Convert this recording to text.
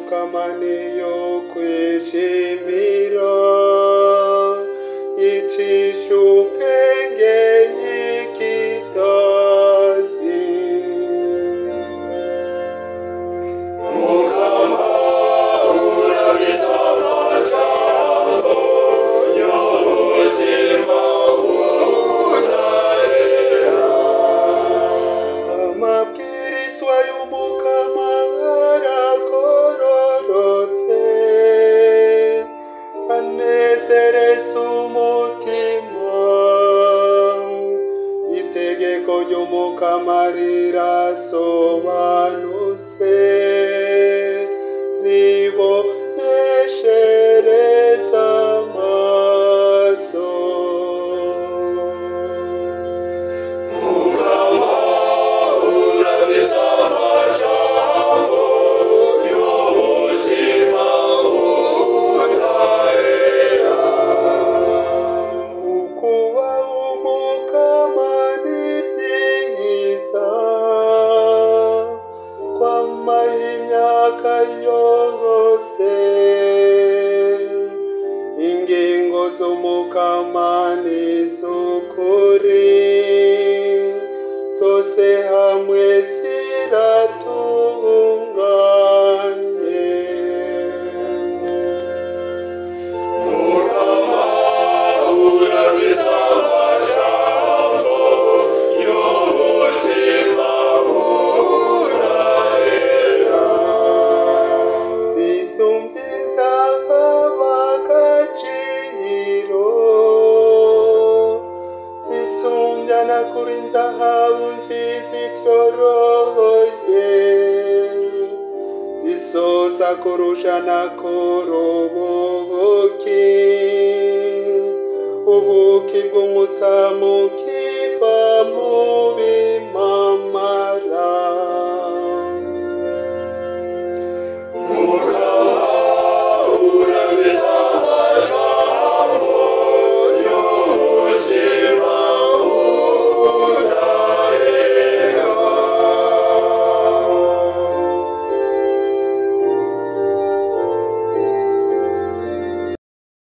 y'umukamaniyo kwishimira icisha ubwenge y'ikitasi Mukama urabisa amajambo y'ubuzima budahera. Amabwirizwa y'umukama aragororotse anezereza umutima. Itegeko ry'umukama rirasobanutse riboneshereza amaso. Mukama urabisa amajambo y'ubuzima budahera. Ukuba umukama ni byiza kwamaho imyaka yose. Ingingo z'umukama ni iz'ukuri zose hamwe ziratunganye. Mukama urabisa amajambo y'ubuzima budahera. Zisumbye agaciro zisumbya kuri zahabu nziza ityoroye zisosa kurusha n'akoroboki ubuki bw'umutsamu kiva mu